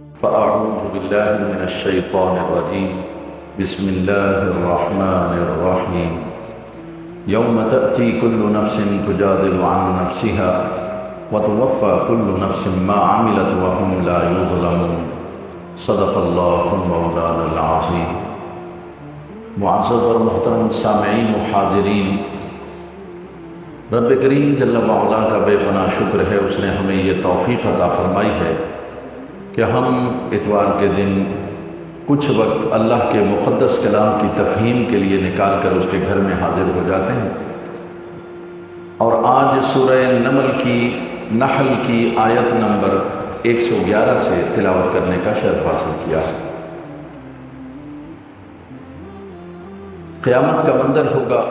فأعوذ بالله من الشيطان الرجيم بسم الله الرحمن الرحيم يوم تأتي كل نفس تجادل عن نفسها وتوفى كل نفس ما عملت وهم لا يظلمون صدق الله مولانا العظيم۔ معزز اور محترم سامعین و حاضرین، رب کریم جل وعلا کا بے پناہ شکر ہے، اس نے ہمیں یہ توفیق عطا فرمائی ہے کہ ہم اتوار کے دن کچھ وقت اللہ کے مقدس کلام کی تفہیم کے لیے نکال کر اس کے گھر میں حاضر ہو جاتے ہیں، اور آج سورہ نحل کی آیت نمبر 111 سے تلاوت کرنے کا شرف حاصل کیا ہے۔ قیامت کا منظر ہوگا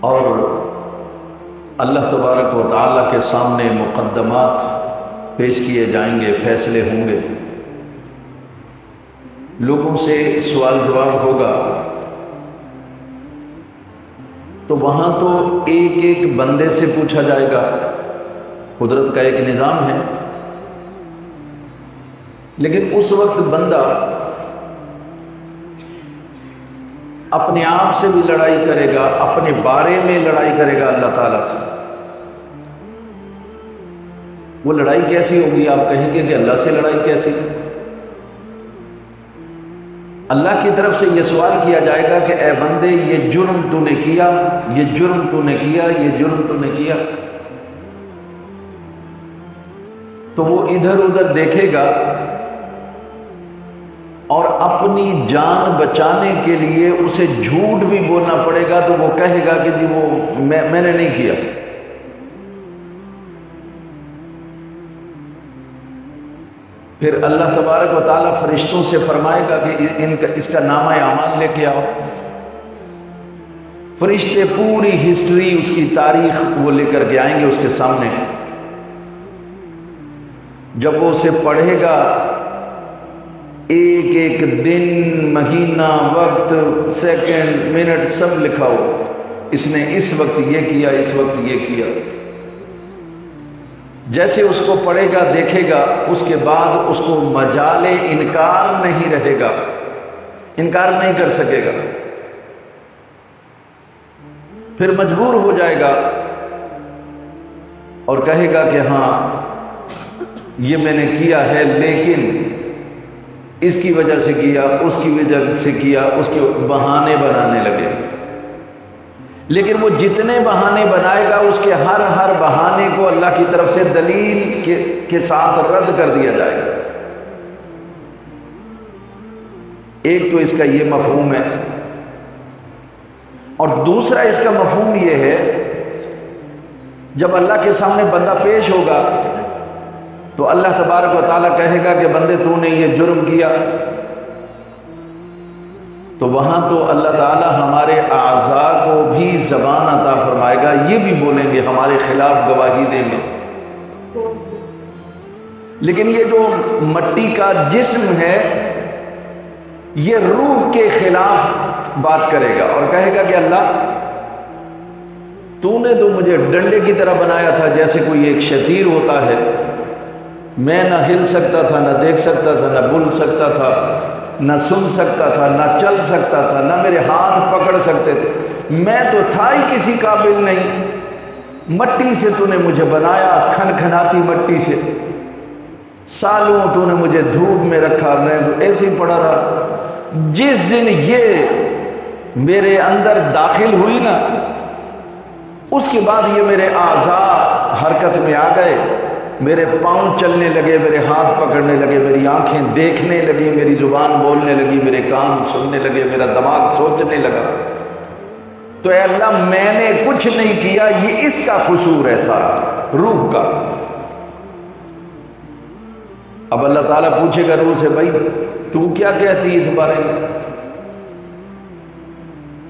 اور اللہ تبارک و تعالیٰ کے سامنے مقدمات پیش کیے جائیں گے، فیصلے ہوں گے، لوگوں سے سوال جواب ہوگا، تو وہاں تو ایک ایک بندے سے پوچھا جائے گا۔ قدرت کا ایک نظام ہے، لیکن اس وقت بندہ اپنے آپ سے بھی لڑائی کرے گا، اپنے بارے میں لڑائی کرے گا اللہ تعالیٰ سے۔ وہ لڑائی کیسی ہوگی؟ آپ کہیں گے کہ اللہ سے لڑائی کیسی؟ اللہ کی طرف سے یہ سوال کیا جائے گا کہ اے بندے، یہ جرم تو نے کیا، یہ جرم تو نے کیا، یہ جرم تو نے کیا۔ تو وہ ادھر ادھر دیکھے گا اور اپنی جان بچانے کے لیے اسے جھوٹ بھی بولنا پڑے گا، تو وہ کہے گا کہ جی وہ میں نے نہیں کیا۔ پھر اللہ تبارک و تعالیٰ فرشتوں سے فرمائے گا کہ اس کا نامہ اعمال لے کے آؤ۔ فرشتے پوری ہسٹری، اس کی تاریخ وہ لے کر کے آئیں گے اس کے سامنے۔ جب وہ اسے پڑھے گا، ایک ایک دن، مہینہ، وقت، سیکنڈ، منٹ سب لکھا ہو، اس نے اس وقت یہ کیا، اس وقت یہ کیا۔ جیسے اس کو پڑھے گا، دیکھے گا، اس کے بعد اس کو مجال انکار نہیں رہے گا، انکار نہیں کر سکے گا۔ پھر مجبور ہو جائے گا اور کہے گا کہ ہاں یہ میں نے کیا ہے، لیکن اس کی وجہ سے کیا، اس کی وجہ سے کیا، اس کے بہانے بنانے لگے۔ لیکن وہ جتنے بہانے بنائے گا، اس کے ہر بہانے کو اللہ کی طرف سے دلیل کے ساتھ رد کر دیا جائے گا۔ ایک تو اس کا یہ مفہوم ہے، اور دوسرا اس کا مفہوم یہ ہے، جب اللہ کے سامنے بندہ پیش ہوگا تو اللہ تبارک و تعالیٰ کہے گا کہ بندے تو نے یہ جرم کیا، تو وہاں تو اللہ تعالیٰ ہمارے اعضاء کو بھی زبان عطا فرمائے گا، یہ بھی بولیں گے، ہمارے خلاف گواہی دیں گے۔ لیکن یہ جو مٹی کا جسم ہے، یہ روح کے خلاف بات کرے گا اور کہے گا کہ اللہ، تو نے تو مجھے ڈنڈے کی طرح بنایا تھا، جیسے کوئی ایک شتیر ہوتا ہے، میں نہ ہل سکتا تھا، نہ دیکھ سکتا تھا، نہ بول سکتا تھا، نہ سن سکتا تھا، نہ چل سکتا تھا، نہ میرے ہاتھ پکڑ سکتے تھے، میں تو تھا ہی کسی قابل نہیں۔ مٹی سے تو نے مجھے بنایا، کھنکھناتی مٹی سے، سالوں تو نے مجھے دھوپ میں رکھا، میں ایسے ہی پڑا رہا۔ جس دن یہ میرے اندر داخل ہوئی نا، اس کے بعد یہ میرے اعضاء حرکت میں آ گئے، میرے پاؤں چلنے لگے، میرے ہاتھ پکڑنے لگے، میری آنکھیں دیکھنے لگی، میری زبان بولنے لگی، میرے کان سننے لگے، میرا دماغ سوچنے لگا۔ تو اے اللہ، میں نے کچھ نہیں کیا، یہ اس کا قصور ہے سارا، روح کا۔ اب اللہ تعالیٰ پوچھے گا روح سے، بھائی تو کیا کہتی اس بارے میں؟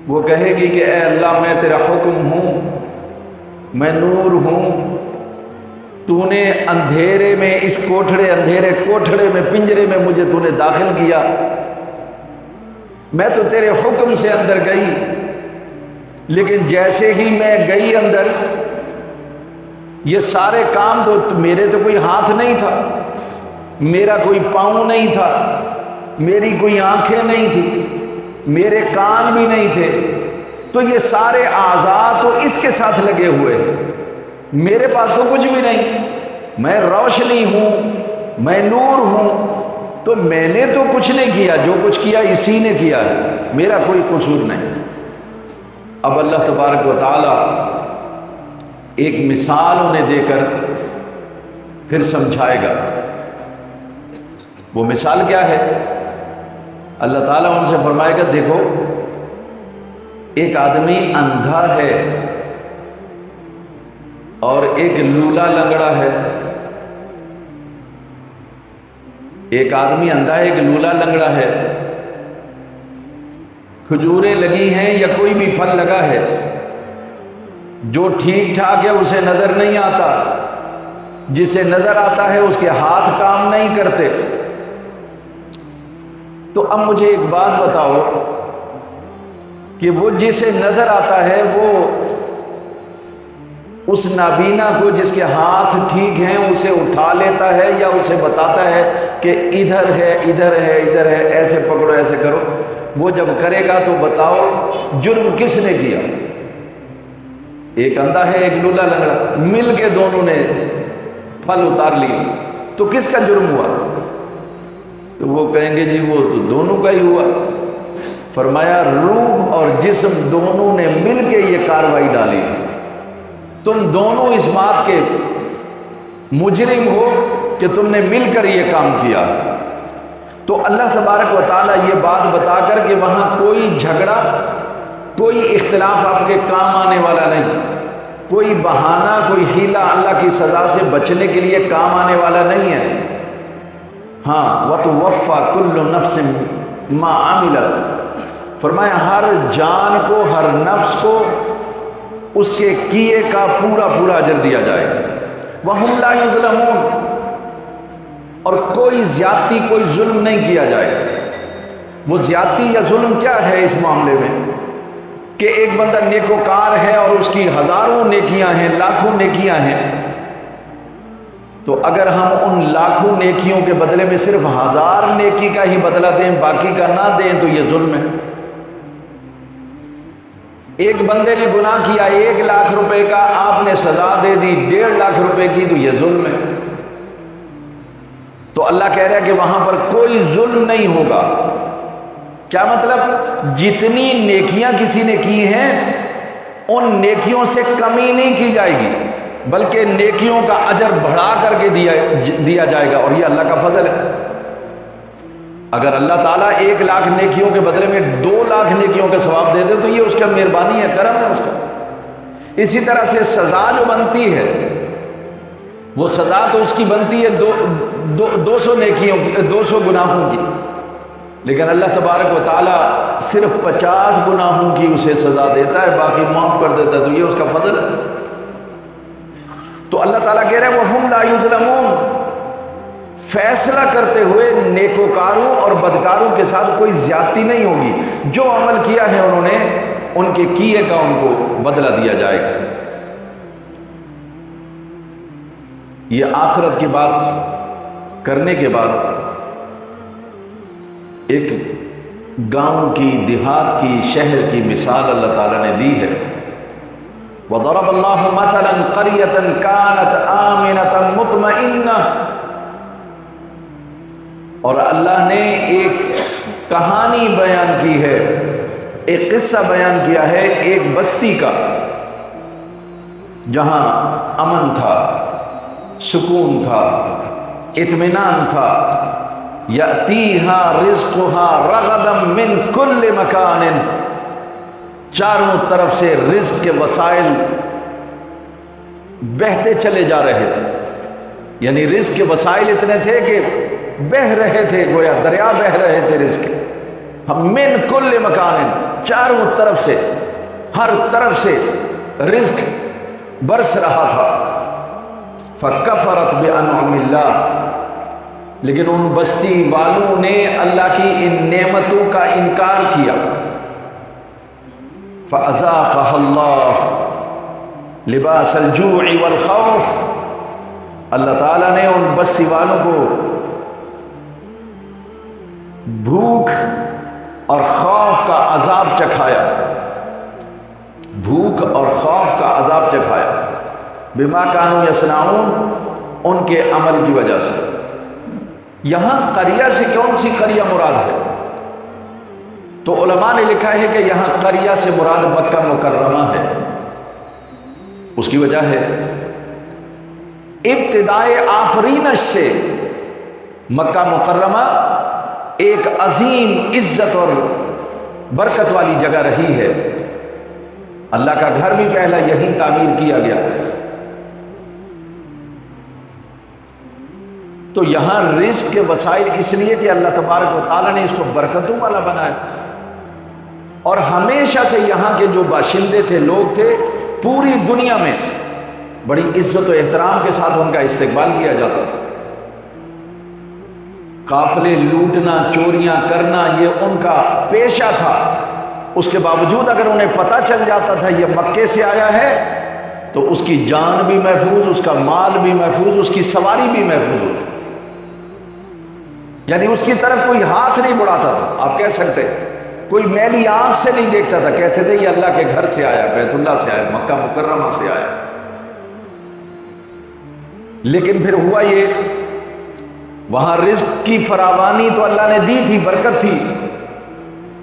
وہ کہے گی کہ اے اللہ، میں تیرا حکم ہوں، میں نور ہوں، تو نے اندھیرے میں، اس اندھیرے کوٹھڑے میں، پنجرے میں مجھے تو نے داخل کیا، میں تو تیرے حکم سے اندر گئی، لیکن جیسے ہی میں گئی اندر، یہ سارے کام تو میرے تو کوئی ہاتھ نہیں تھا، میرا کوئی پاؤں نہیں تھا، میری کوئی آنکھیں نہیں تھی، میرے کان بھی نہیں تھے، تو یہ سارے اعضاء تو اس کے ساتھ لگے ہوئے ہیں، میرے پاس تو کچھ بھی نہیں، میں روشنی ہوں، میں نور ہوں، تو میں نے تو کچھ نہیں کیا، جو کچھ کیا اسی نے کیا ہے، میرا کوئی قصور نہیں۔ اب اللہ تبارک و تعالی ایک مثال انہیں دے کر پھر سمجھائے گا۔ وہ مثال کیا ہے؟ اللہ تعالیٰ ان سے فرمائے گا دیکھو ایک آدمی اندھا ہے اور ایک لولا لنگڑا ہے، ایک آدمی اندھا ہے، ایک لولا لنگڑا ہے، کھجوریں لگی ہیں یا کوئی بھی پھل لگا ہے، جو ٹھیک ٹھاک ہے اسے نظر نہیں آتا، جسے نظر آتا ہے اس کے ہاتھ کام نہیں کرتے۔ تو اب مجھے ایک بات بتاؤ کہ وہ جسے نظر آتا ہے وہ اس نابینا کو جس کے ہاتھ ٹھیک ہیں اسے اٹھا لیتا ہے یا اسے بتاتا ہے کہ ادھر ہے ادھر ہے ادھر ہے، ایسے پکڑو ایسے کرو؟ وہ جب کرے گا تو بتاؤ جرم کس نے کیا؟ ایک اندھا ہے ایک لولا لنگڑا، مل کے دونوں نے پھل اتار لیے، تو کس کا جرم ہوا؟ تو وہ کہیں گے جی وہ تو دونوں کا ہی ہوا۔ فرمایا روح اور جسم دونوں نے مل کے یہ کاروائی ڈالی، تم دونوں اس بات کے مجرم ہو کہ تم نے مل کر یہ کام کیا۔ تو اللہ تبارک و تعالیٰ یہ بات بتا کر کہ وہاں کوئی جھگڑا، کوئی اختلاف آپ کے کام آنے والا نہیں، کوئی بہانہ، کوئی حیلہ اللہ کی سزا سے بچنے کے لیے کام آنے والا نہیں ہے۔ ہاں وَتُوَفَّى كُلُّ نَفْسٍ مَا عَمِلَتْ، فرمایا ہر جان کو، ہر نفس کو اس کے کیے کا پورا پورا اجر دیا جائے گا۔ وَهُمْ لَا يُظْلَمُونَ، اور کوئی زیادتی، کوئی ظلم نہیں کیا جائے گا۔ وہ زیادتی یا ظلم کیا ہے اس معاملے میں کہ ایک بندہ نیکوکار ہے اور اس کی ہزاروں نیکیاں ہیں، لاکھوں نیکیاں ہیں، تو اگر ہم ان لاکھوں نیکیوں کے بدلے میں صرف 1000 نیکی کا ہی بدلہ دیں، باقی کا نہ دیں، تو یہ ظلم ہے۔ ایک بندے نے گناہ کیا 1 لاکھ روپے کا، آپ نے سزا دے دی 1.5 لاکھ روپے کی، تو یہ ظلم ہے۔ تو اللہ کہہ رہا ہے کہ وہاں پر کوئی ظلم نہیں ہوگا۔ کیا مطلب؟ جتنی نیکیاں کسی نے کی ہیں ان نیکیوں سے کمی نہیں کی جائے گی، بلکہ نیکیوں کا اجر بڑھا کر کے دیا جائے گا، اور یہ اللہ کا فضل ہے۔ اگر اللہ تعالیٰ 1 لاکھ نیکیوں کے بدلے میں 2 لاکھ نیکیوں کا ثواب دے دے تو یہ اس کا مہربانی ہے، کرم ہے اس کا۔ اسی طرح سے سزا جو بنتی ہے وہ سزا تو اس کی بنتی ہے 200 نیکیوں کی، 200 گناہوں کی، لیکن اللہ تبارک و تعالیٰ صرف 50 گناہوں کی اسے سزا دیتا ہے، باقی معاف کر دیتا ہے، تو یہ اس کا فضل ہے۔ تو اللہ تعالیٰ کہہ رہے ہیں وَهُمْ لَا يُظْلَمُونَ، فیصلہ کرتے ہوئے نیکوکاروں اور بدکاروں کے ساتھ کوئی زیادتی نہیں ہوگی، جو عمل کیا ہے انہوں نے ان کے کیے کا ان کو بدلہ دیا جائے گا۔ یہ آخرت کی بات کرنے کے بعد ایک گاؤں کی، دیہات کی، شہر کی مثال اللہ تعالیٰ نے دی ہے۔ وَضَرَبَ اللَّهُ مَثَلًا قَرْيَةً كَانَتْ آمِنَةً مُطْمَئِنَّةً، اور اللہ نے ایک کہانی بیان کی ہے، ایک قصہ بیان کیا ہے ایک بستی کا جہاں امن تھا، سکون تھا، اطمینان تھا۔ یأتیہا رزقہا رغدا من کل مکان، چاروں طرف سے رزق کے وسائل بہتے چلے جا رہے تھے، یعنی رزق کے وسائل اتنے تھے کہ بہہ رہے تھے، گویا دریا بہہ رہے تھے رزق کے۔ ہم من کل مکان، چاروں طرف سے، ہر طرف سے رزق برس رہا تھا۔ فکفرت بانعم اللہ، لیکن ان بستی والوں نے اللہ کی ان نعمتوں کا انکار کیا۔ فأذاقها اللہ لباس الجوع والخوف، اللہ تعالیٰ نے ان بستی والوں کو بھوک اور خوف کا عذاب چکھایا، بھوک اور خوف کا عذاب چکھایا، بما کانوا یصنعون، ان کے عمل کی وجہ سے۔ یہاں قریہ سے کون سی قریہ مراد ہے؟ تو علماء نے لکھا ہے کہ یہاں قریہ سے مراد مکہ مکرمہ ہے۔ اس کی وجہ ہے ابتدائے آفرینش سے مکہ مکرمہ ایک عظیم عزت اور برکت والی جگہ رہی ہے۔ اللہ کا گھر بھی پہلا یہیں تعمیر کیا گیا۔ تو یہاں رزق کے وسائل اس لیے کہ اللہ تبارک و تعالیٰ نے اس کو برکتوں والا بنایا، اور ہمیشہ سے یہاں کے جو باشندے تھے، لوگ تھے، پوری دنیا میں بڑی عزت و احترام کے ساتھ ان کا استقبال کیا جاتا تھا۔ قافلے لوٹنا، چوریاں کرنا، یہ ان کا پیشہ تھا۔ اس کے باوجود اگر انہیں پتہ چل جاتا تھا یہ مکے سے آیا ہے، تو اس کی جان بھی محفوظ، اس کا مال بھی محفوظ، اس کی سواری بھی محفوظ ہوتی، یعنی اس کی طرف کوئی ہاتھ نہیں بڑھاتا تھا۔ آپ کہہ سکتے کوئی میلی آنکھ سے نہیں دیکھتا تھا، کہتے تھے یہ اللہ کے گھر سے آیا، بیت اللہ سے آیا، مکہ مکرمہ سے آیا۔ لیکن پھر ہوا یہ، وہاں رزق کی فراوانی تو اللہ نے دی تھی، برکت تھی۔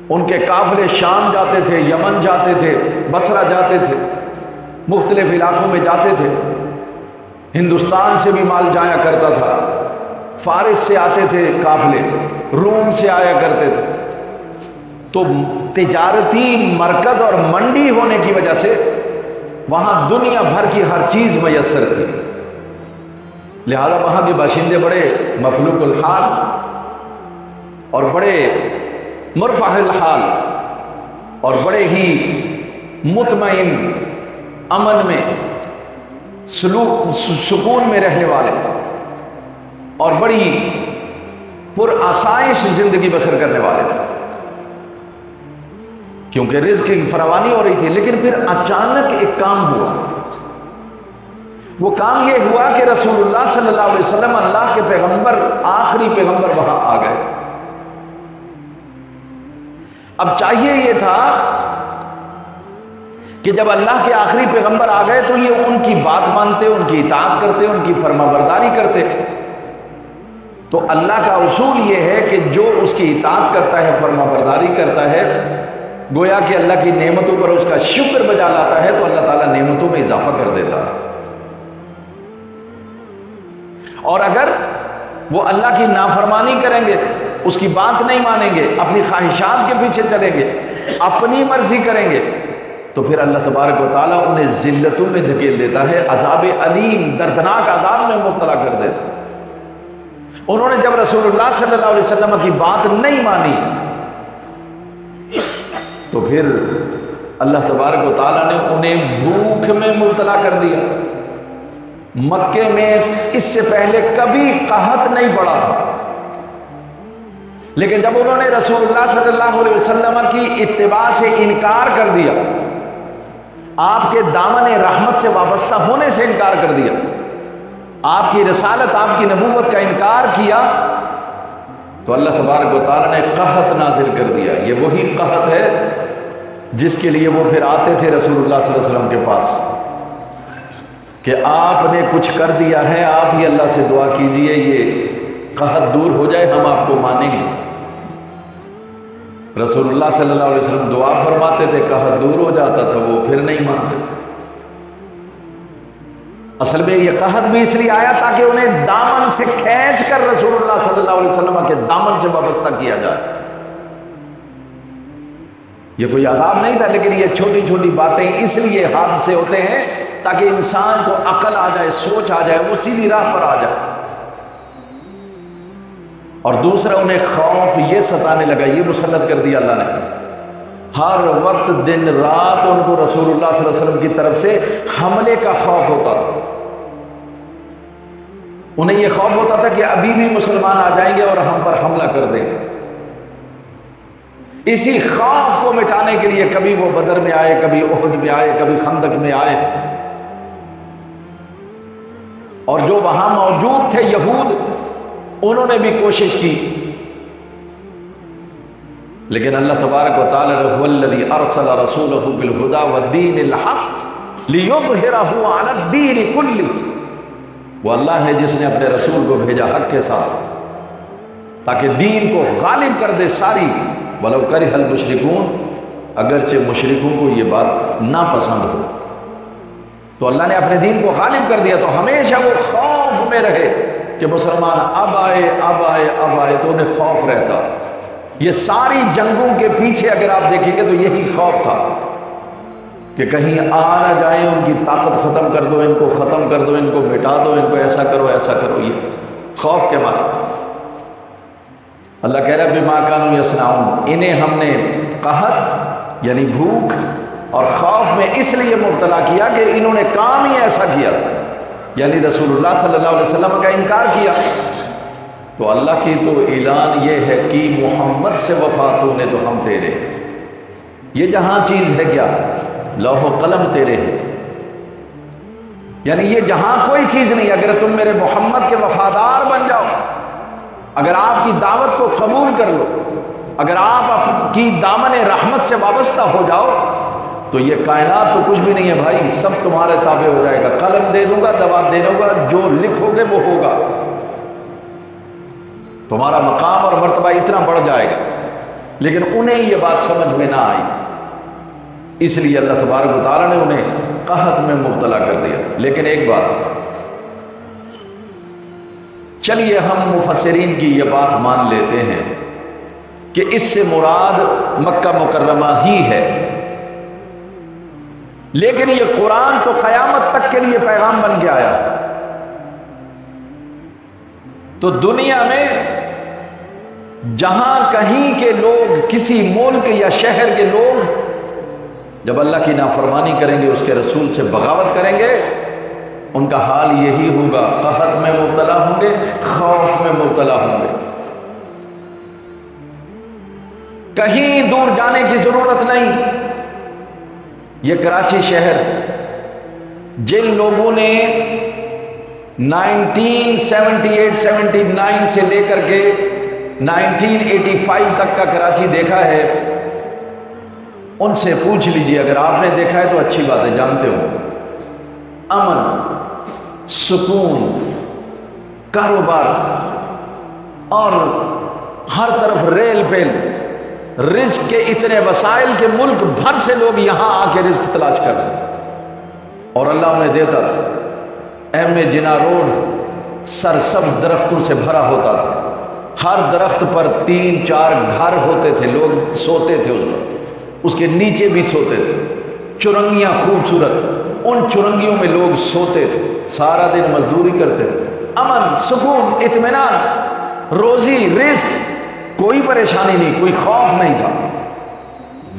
ان کے قافلے شام جاتے تھے، یمن جاتے تھے، بصرہ جاتے تھے، مختلف علاقوں میں جاتے تھے۔ ہندوستان سے بھی مال جایا کرتا تھا، فارس سے آتے تھے قافلے، روم سے آیا کرتے تھے۔ تو تجارتی مرکز اور منڈی ہونے کی وجہ سے وہاں دنیا بھر کی ہر چیز میسر تھی، لہذا وہاں کے باشندے بڑے مفلوق الحال اور بڑے مرفع الحال اور بڑے ہی مطمئن امن میں سکون میں رہنے والے اور بڑی پرآسائش زندگی بسر کرنے والے تھے، کیونکہ رزق کی فراوانی ہو رہی تھی۔ لیکن پھر اچانک ایک کام ہوا، وہ کام یہ ہوا کہ رسول اللہ صلی اللہ علیہ وسلم، اللہ کے پیغمبر، آخری پیغمبر وہاں آ گئے۔ اب چاہیے یہ تھا کہ جب اللہ کے آخری پیغمبر آ گئے تو یہ ان کی بات مانتے، ان کی اطاعت کرتے، ان کی فرما برداری کرتے۔ تو اللہ کا اصول یہ ہے کہ جو اس کی اطاعت کرتا ہے، فرما برداری کرتا ہے، گویا کہ اللہ کی نعمتوں پر اس کا شکر بجا لاتا ہے، تو اللہ تعالیٰ نعمتوں میں اضافہ کر دیتا ہے۔ اور اگر وہ اللہ کی نافرمانی کریں گے، اس کی بات نہیں مانیں گے، اپنی خواہشات کے پیچھے چلیں گے، اپنی مرضی کریں گے، تو پھر اللہ تبارک و تعالیٰ انہیں ذلتوں میں دھکیل دیتا ہے، عذاب علیم، دردناک عذاب میں مبتلا کر دیتا ہے۔ انہوں نے جب رسول اللہ صلی اللہ علیہ وسلم کی بات نہیں مانی، تو پھر اللہ تبارک و تعالیٰ نے انہیں بھوک میں مبتلا کر دیا۔ مکے میں اس سے پہلے کبھی قحط نہیں پڑا تھا، لیکن جب انہوں نے رسول اللہ صلی اللہ علیہ وسلم کی اتباع سے انکار کر دیا، آپ کے دامن رحمت سے وابستہ ہونے سے انکار کر دیا، آپ کی رسالت، آپ کی نبوت کا انکار کیا، تو اللہ تبارک و تعالیٰ نے قحط نازل کر دیا۔ یہ وہی قحط ہے جس کے لیے وہ پھر آتے تھے رسول اللہ صلی اللہ علیہ وسلم کے پاس کہ آپ نے کچھ کر دیا ہے، آپ ہی اللہ سے دعا کیجئے یہ قحط دور ہو جائے، ہم آپ کو مانیں گے۔ رسول اللہ صلی اللہ علیہ وسلم دعا فرماتے تھے، قحط دور ہو جاتا تھا، وہ پھر نہیں مانتے تھے۔ اصل میں یہ قحط بھی اس لیے آیا تاکہ انہیں دامن سے کھینچ کر رسول اللہ صلی اللہ علیہ وسلم کے دامن سے وابستہ کیا جائے۔ یہ کوئی عذاب نہیں تھا، لیکن یہ چھوٹی چھوٹی باتیں اس لیے حادثے ہوتے ہیں تاکہ انسان کو عقل آ جائے، سوچ آ جائے، وہ سیدھی راہ پر آ جائے۔ اور دوسرا، انہیں خوف یہ ستانے لگا، یہ مسلط کر دیا اللہ نے، ہر وقت دن رات ان کو رسول اللہ صلی اللہ علیہ وسلم کی طرف سے حملے کا خوف ہوتا تھا۔ انہیں یہ خوف ہوتا تھا کہ ابھی بھی مسلمان آ جائیں گے اور ہم پر حملہ کر دیں گے۔ اسی خوف کو مٹانے کے لیے کبھی وہ بدر میں آئے، کبھی احد میں آئے، کبھی خندق میں آئے، اور جو وہاں موجود تھے یہود، انہوں نے بھی کوشش کی لیکن اللہ تبارک و تعالی هو الذی ارسل رسولہ بالہدی والدین الحق لیظہرہ علی الدین کلہ، وہ اللہ ہے جس نے اپنے رسول کو بھیجا حق کے ساتھ تاکہ دین کو غالب کر دے ساری، ولو کرہ المشرکون، اگرچہ مشرکوں کو یہ بات ناپسند ہو۔ تو اللہ نے اپنے دین کو غالب کر دیا، تو ہمیشہ وہ خوف میں رہے کہ مسلمان اب آئے اب آئے اب آئے، تو انہیں خوف رہتا۔ یہ ساری جنگوں کے پیچھے اگر آپ دیکھیں گے تو یہی خوف تھا کہ کہیں آ نہ جائیں، ان کی طاقت ختم کر دو، ان کو ختم کر دو، ان کو مٹا دو، ان کو ایسا کرو ایسا کرو، یہ خوف کے مارے۔ اللہ کہہ رہا ہے بما کانوا یصنعون، انہیں ہم نے قحط یعنی بھوک اور خوف میں اس لیے مبتلا کیا کہ انہوں نے کام ہی ایسا کیا، یعنی رسول اللہ صلی اللہ علیہ وسلم کا انکار کیا۔ تو اللہ کی تو اعلان یہ ہے کہ محمد سے وفاتوں نے تو ہم تیرے، یہ جہاں چیز ہے کیا، لوح و قلم تیرے ہیں، یعنی یہ جہاں کوئی چیز نہیں، اگر تم میرے محمد کے وفادار بن جاؤ، اگر آپ کی دعوت کو قبول کر لو، اگر آپ کی دامن رحمت سے وابستہ ہو جاؤ، تو یہ کائنات تو کچھ بھی نہیں ہے بھائی، سب تمہارے تابع ہو جائے گا، قلم دے دوں گا، دوات دے دوں گا، جو لکھو گے وہ ہوگا، تمہارا مقام اور مرتبہ اتنا بڑھ جائے گا۔ لیکن انہیں یہ بات سمجھ میں نہ آئی، اس لیے اللہ تبارک و تعالیٰ نے انہیں قحط میں مبتلا کر دیا۔ لیکن ایک بات، چلیے ہم مفسرین کی یہ بات مان لیتے ہیں کہ اس سے مراد مکہ مکرمہ ہی ہے، لیکن یہ قرآن تو قیامت تک کے لیے پیغام بن کے آیا۔ تو دنیا میں جہاں کہیں کے لوگ، کسی ملک یا شہر کے لوگ جب اللہ کی نافرمانی کریں گے، اس کے رسول سے بغاوت کریں گے، ان کا حال یہی ہوگا، قحط میں مبتلا ہوں گے، خوف میں مبتلا ہوں گے۔ کہیں دور جانے کی ضرورت نہیں، یہ کراچی شہر جن لوگوں نے 1978-79 سے لے کر کے 1985 تک کا کراچی دیکھا ہے، ان سے پوچھ لیجئے، اگر آپ نے دیکھا ہے تو اچھی بات ہے، جانتے ہو، امن، سکون، کاروبار اور ہر طرف ریل پیل، رزق کے اتنے وسائل کے ملک بھر سے لوگ یہاں آ کے رزق تلاش کرتے اور اللہ انہیں دیتا تھا۔ ایم اے جنا روڈ سرسبز درختوں سے بھرا ہوتا تھا، ہر درخت پر 3-4 گھر ہوتے تھے، لوگ سوتے تھے اس پر، اس کے نیچے بھی سوتے تھے، چرنگیاں خوبصورت، ان چرنگیوں میں لوگ سوتے تھے، سارا دن مزدوری کرتے تھے، امن، سکون، اطمینان، روزی، رزق، کوئی پریشانی نہیں، کوئی خوف نہیں تھا۔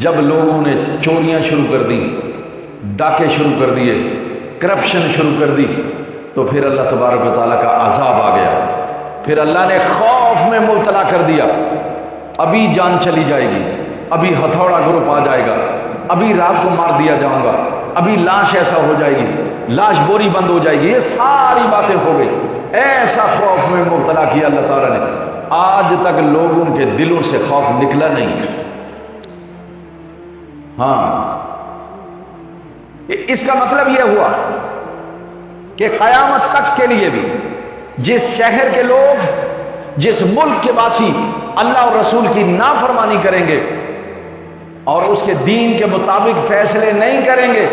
جب لوگوں نے چوریاں شروع کر دی، ڈاکے شروع کر دیے، کرپشن شروع کر دی، تو پھر اللہ تبارک و تعالیٰ کا عذاب آ گیا، پھر اللہ نے خوف میں مبتلا کر دیا، ابھی جان چلی جائے گی، ابھی ہتھوڑا گروپ آ جائے گا، ابھی رات کو مار دیا جاؤں گا، ابھی لاش ایسا ہو جائے گی، لاش بوری بند ہو جائے گی، یہ ساری باتیں ہو گئی، ایسا خوف میں مبتلا کیا اللہ تعالیٰ نے، آج تک لوگوں کے دلوں سے خوف نکلا نہیں۔ ہاں، اس کا مطلب یہ ہوا کہ قیامت تک کے لیے بھی جس شہر کے لوگ، جس ملک کے واسی اللہ اور رسول کی نافرمانی کریں گے اور اس کے دین کے مطابق فیصلے نہیں کریں گے،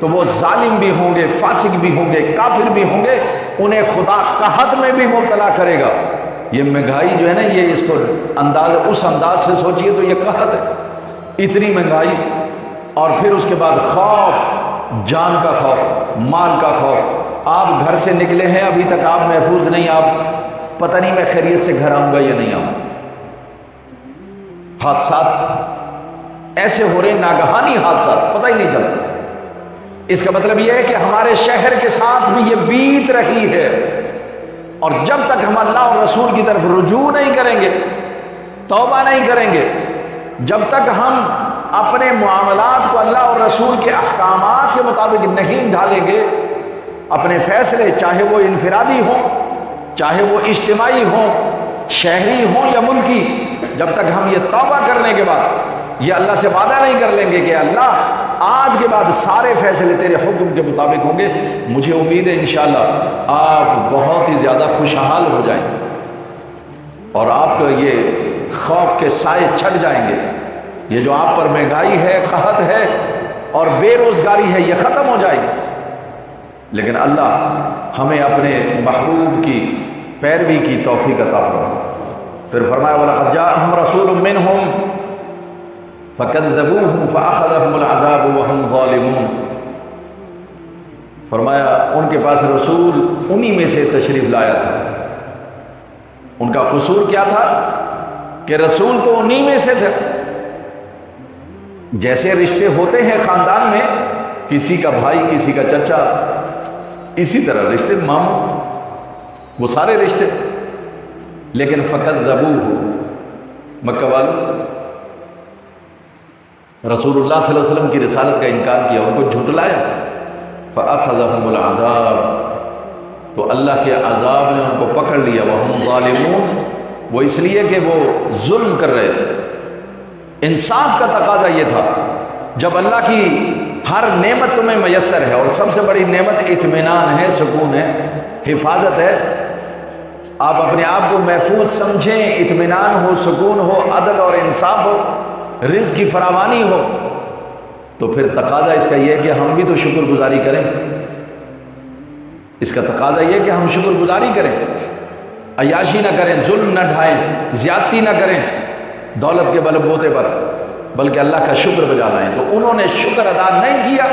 تو وہ ظالم بھی ہوں گے، فاسق بھی ہوں گے، کافر بھی ہوں گے، انہیں خدا قحط میں بھی مبتلا کرے گا۔ یہ مہنگائی جو ہے نا، یہ اس کو اس انداز سے سوچئے تو یہ قحط ہے، اتنی مہنگائی، اور پھر اس کے بعد خوف، جان کا خوف، مال کا خوف، آپ گھر سے نکلے ہیں، ابھی تک آپ محفوظ نہیں، آپ پتہ نہیں میں خیریت سے گھر آؤں گا یا نہیں آؤں، حادثات ایسے ہو رہے، ناگہانی حادثات، پتہ ہی نہیں چلتا۔ اس کا مطلب یہ ہے کہ ہمارے شہر کے ساتھ بھی یہ بیت رہی ہے، اور جب تک ہم اللہ اور رسول کی طرف رجوع نہیں کریں گے، توبہ نہیں کریں گے، جب تک ہم اپنے معاملات کو اللہ اور رسول کے احکامات کے مطابق نہیں ڈھالیں گے، اپنے فیصلے چاہے وہ انفرادی ہوں، چاہے وہ اجتماعی ہوں، شہری ہوں یا ملکی، جب تک ہم یہ توبہ کرنے کے بعد یہ اللہ سے وعدہ نہیں کر لیں گے کہ اللہ آج کے بعد سارے فیصلے تیرے حکم کے مطابق ہوں گے، مجھے امید ہے انشاءاللہ آپ بہت ہی زیادہ خوشحال ہو جائیں گے اور آپ کو یہ خوف کے سائے چھٹ جائیں گے. یہ جو آپ پر مہنگائی ہے، قحط ہے اور بے روزگاری ہے، یہ ختم ہو جائے گی. لیکن اللہ ہمیں اپنے محبوب کی پیروی کی توفیق عطا فرمائے. پھر فرمایا وَلَقَدْ جَاءَهُمْ رَسُولٌ مِّنْهُمْ فَكَذَّبُوهُ فَأَخَذَهُمُ الْعَذَابُ وَهُمْ ظَالِمُونَ. فرمایا ان کے پاس رسول انہی میں سے تشریف لایا تھا. ان کا قصور کیا تھا کہ رسول تو انہی میں سے تھے. جیسے رشتے ہوتے ہیں خاندان میں، کسی کا بھائی، کسی کا چچا، اسی طرح رشتے ماموں، وہ سارے رشتے. لیکن فَكَذَّبُوهُ، مکہ والوں رسول اللہ صلی اللہ علیہ وسلم کی رسالت کا انکار کیا، ان کو جھٹلایا. فَأَخَذَهُمُ الْعَذَابُ، تو اللہ کے عذاب نے ان کو پکڑ لیا. وَهُمْ ظَالِمُونَ، وہ اس لیے کہ وہ ظلم کر رہے تھے. انصاف کا تقاضا یہ تھا، جب اللہ کی ہر نعمت تمہیں میسر ہے اور سب سے بڑی نعمت اطمینان ہے، سکون ہے، حفاظت ہے، آپ اپنے آپ کو محفوظ سمجھیں، اطمینان ہو، سکون ہو، عدل اور انصاف ہو، رزق کی فراوانی ہو، تو پھر تقاضا اس کا یہ ہے کہ ہم بھی تو شکر گزاری کریں. اس کا تقاضا یہ ہے کہ ہم شکر گزاری کریں، عیاشی نہ کریں، ظلم نہ ڈھائیں، زیادتی نہ کریں دولت کے بل بوتے پر، بلکہ اللہ کا شکر بجا لائیں. تو انہوں نے شکر ادا نہیں کیا،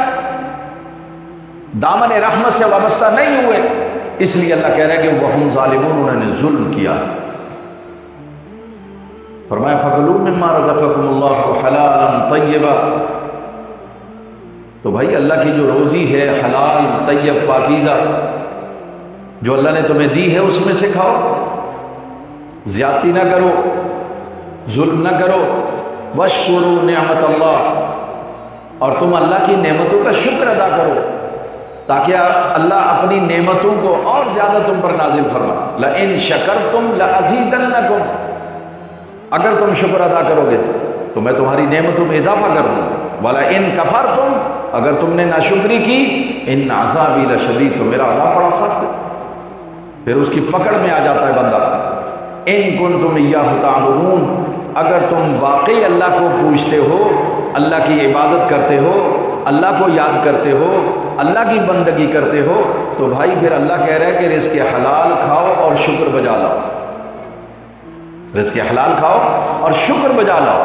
دامن رحمت سے وابستہ نہیں ہوئے، اس لیے اللہ کہہ رہا ہے کہ وَهُمْ ظَالِمُونَ، انہوں نے ظلم کیا. فرمایا فَكُلُوا مِمَّا رَزَقَكُمُ اللَّهُ حَلَالًا طَيِّبًا، تو بھائی اللہ کی جو روزی ہے حلال، طیب، پاکیزہ، جو اللہ نے تمہیں دی ہے اس میں سے کھاؤ، زیادتی نہ کرو، ظلم نہ کرو. وَاشْكُرُوا نِعْمَتَ اللَّهِ، اور تم اللہ کی نعمتوں کا شکر ادا کرو تاکہ اللہ اپنی نعمتوں کو اور زیادہ تم پر نازل فرما. لَإِن شَكَرْتُمْ لَأَزِيدَنَّكُمْ، اگر تم شکر ادا کرو گے تو میں تمہاری نعمتوں میں اضافہ کر دوں. وَلَئِن كَفَرْتُمْ، اگر تم نے ناشکری کی، إِنَّ عَذَابِي لَشَدِيدٌ، تو میرا عذاب بڑا سخت ہے. پھر اس کی پکڑ میں آ جاتا ہے بندہ. إِن كُنتُمْ إِيَّاهُ تَعْبُدُونَ، اگر تم واقعی اللہ کو پوجتے ہو، اللہ کی عبادت کرتے ہو، اللہ کو یاد کرتے ہو، اللہ کی بندگی کرتے ہو، تو بھائی پھر اللہ کہہ رہا ہے کہ رزق حلال کھاؤ اور شکر بجا لاؤ. رزق حلال کھاؤ اور شکر بجا لاؤ.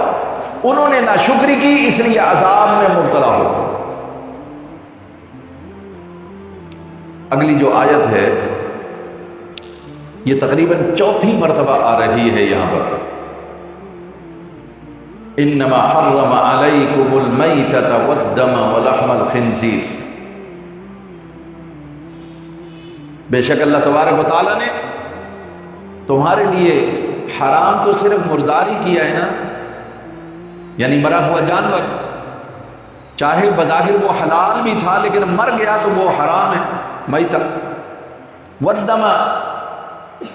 انہوں نے ناشکری کی، اس لیے عذاب میں مبتلا ہو. اگلی جو آیت ہے یہ تقریباً چوتھی مرتبہ آ رہی ہے یہاں پر. انما حرم علیکم المیتۃ والدم ولحم الخنزیر، بے شک اللہ تبارک و تعالیٰ نے تمہارے لیے حرام تو صرف مردار ہی کیا ہے نا، یعنی مرا ہوا جانور، چاہے بظاہر وہ حلال بھی تھا لیکن مر گیا تو وہ حرام ہے، میتہ. والدم،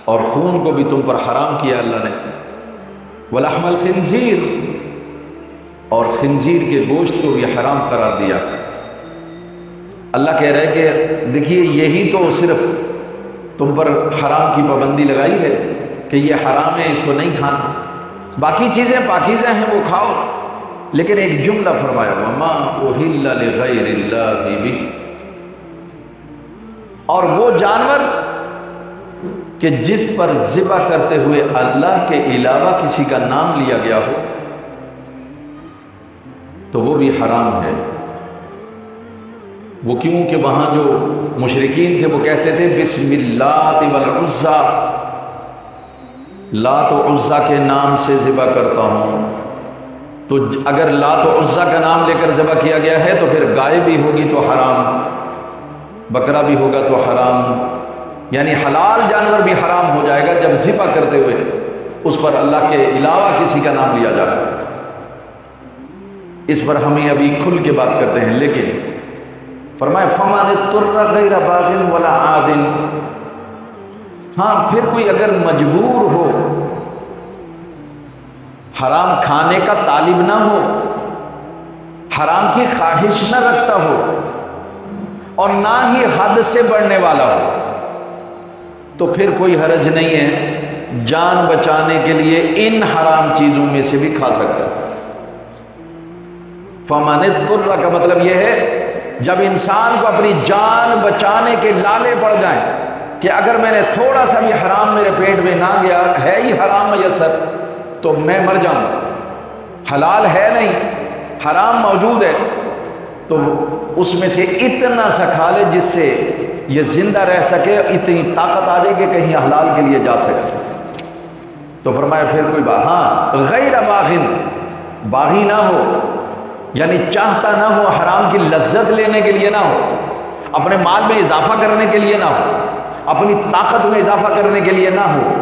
اور خون کو بھی تم پر حرام کیا اللہ نے. ولحم الخنزیر، اور خنزیر کے گوشت کو بھی حرام قرار دیا. اللہ کہہ رہے کہ دیکھیے یہی تو صرف تم پر حرام کی پابندی لگائی ہے کہ یہ حرام ہے، اس کو نہیں کھانا. باقی چیزیں پاکیزہ ہیں وہ کھاؤ، لیکن ایک جملہ فرمایا وَمَا أُحِلَّ لِغَيْرِ اللَّهِ بِهِ، اور وہ جانور کہ جس پر ذبح کرتے ہوئے اللہ کے علاوہ کسی کا نام لیا گیا ہو تو وہ بھی حرام ہے. وہ کیوں کہ وہاں جو مشرکین تھے وہ کہتے تھے بسم اللات والعزیٰ، لات و عزیٰ کے نام سے ذبح کرتا ہوں. تو اگر لات و عزیٰ کا نام لے کر ذبح کیا گیا ہے تو پھر گائے بھی ہوگی تو حرام، بکرا بھی ہوگا تو حرام، یعنی حلال جانور بھی حرام ہو جائے گا جب ذبح کرتے ہوئے اس پر اللہ کے علاوہ کسی کا نام لیا جائے. اس پر ہمیں ابھی کھل کے بات کرتے ہیں. لیکن فرمائے فَمَنِ اضْطُرَّ غَيْرَ بَاغٍ وَلَا عَادٍ، ہاں پھر کوئی اگر مجبور ہو حرام کھانے کا طالب نہ ہو، حرام کی خواہش نہ رکھتا ہو، اور نہ ہی حد سے بڑھنے والا ہو، تو پھر کوئی حرج نہیں ہے، جان بچانے کے لیے ان حرام چیزوں میں سے بھی کھا سکتا ہے۔ فَمَنِ اضْطُرَّ کا مطلب یہ ہے جب انسان کو اپنی جان بچانے کے لالے پڑ جائیں کہ اگر میں نے تھوڑا سا بھی حرام میرے پیٹ میں نہ گیا، ہے ہی حرام میسر، تو میں مر جاؤں، حلال ہے نہیں، حرام موجود ہے، تو اس میں سے اتنا سا کھا لے جس سے یہ زندہ رہ سکے، اتنی طاقت آ جائے کہ کہیں حلال کے لیے جا سکے۔ تو فرمایا پھر کوئی بات، ہاں غیر باغن، باغی نہ ہو، یعنی چاہتا نہ ہو، حرام کی لذت لینے کے لیے نہ ہو، اپنے مال میں اضافہ کرنے کے لیے نہ ہو، اپنی طاقت میں اضافہ کرنے کے لیے نہ ہو،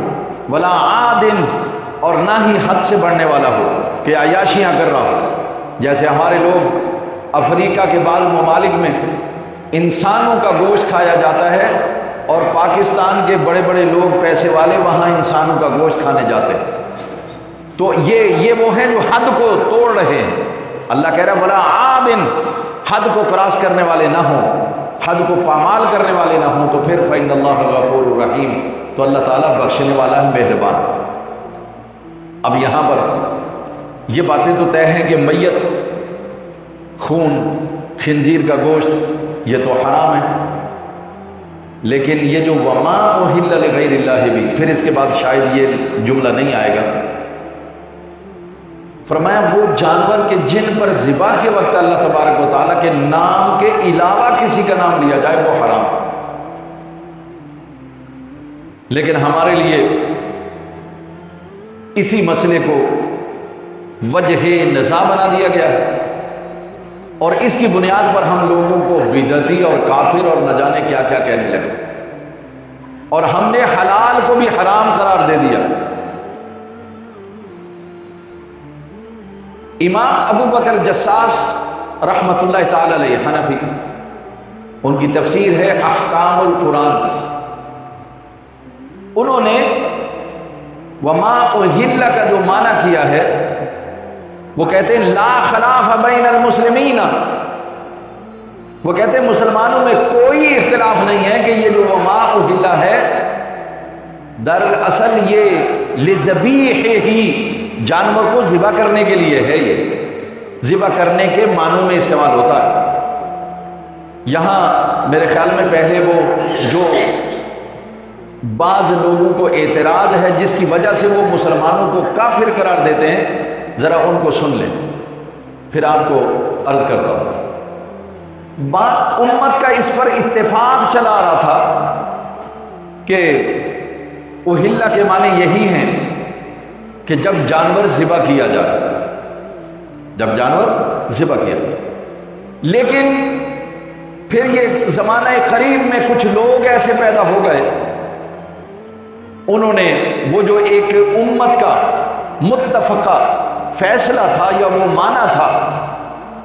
ولا عادن، اور نہ ہی حد سے بڑھنے والا ہو کہ عیاشیاں کر رہا ہو۔ جیسے ہمارے لوگ افریقہ کے بعض ممالک میں انسانوں کا گوشت کھایا جاتا ہے، اور پاکستان کے بڑے بڑے لوگ پیسے والے وہاں انسانوں کا گوشت کھانے جاتے ہیں۔ تو یہ وہ ہیں جو حد کو توڑ رہے ہیں۔ اللہ کہہ رہا ہے ولا عادن، حد کو کراس کرنے والے نہ ہوں، حد کو پامال کرنے والے نہ ہوں، تو پھر فإن اللہ غفور الرحیم، تو اللہ تعالیٰ بخشنے والا ہے، مہربان۔ اب یہاں پر یہ باتیں تو طے ہیں کہ میت، خون، خنزیر کا گوشت یہ تو حرام ہے، لیکن یہ جو وما اہل لغیر اللہ بھی، پھر اس کے بعد شاید یہ جملہ نہیں آئے گا۔ فرمایا وہ جانور کہ جن پر ذبح کے وقت اللہ تبارک و تعالیٰ کے نام کے علاوہ کسی کا نام لیا جائے وہ حرام، لیکن ہمارے لیے اسی مسئلے کو وجہ نزاع بنا دیا گیا، اور اس کی بنیاد پر ہم لوگوں کو بدعتی اور کافر اور نہ جانے کیا کیا کہنے لگے، اور ہم نے حلال کو بھی حرام قرار دے دیا۔ امام ابو بکر جساس رحمۃ اللہ تعالی علیہ، حنفی، ان کی تفسیر ہے احکام القرآن، انہوں نے وما اہل کا جو معنی کیا ہے وہ کہتے ہیں لا خلاف بین المسلمین، وہ کہتے ہیں مسلمانوں میں کوئی اختلاف نہیں ہے کہ یہ جو وما اہل ہے دراصل یہ لذبیح ہی، جانور کو ذبح کرنے کے لیے ہے، یہ ذبح کرنے کے معنوں میں استعمال ہوتا ہے۔ یہاں میرے خیال میں پہلے وہ جو بعض لوگوں کو اعتراض ہے جس کی وجہ سے وہ مسلمانوں کو کافر قرار دیتے ہیں، ذرا ان کو سن لیں، پھر آپ کو عرض کرتا ہوں۔ امت کا اس پر اتفاق چلا آ رہا تھا کہ اہل کے معنی یہی ہیں کہ جب جانور ذبح کیا جائے، جب جانور ذبح کیا جائے، لیکن پھر یہ زمانہ قریب میں کچھ لوگ ایسے پیدا ہو گئے، انہوں نے وہ جو ایک امت کا متفقہ فیصلہ تھا یا وہ معنی تھا،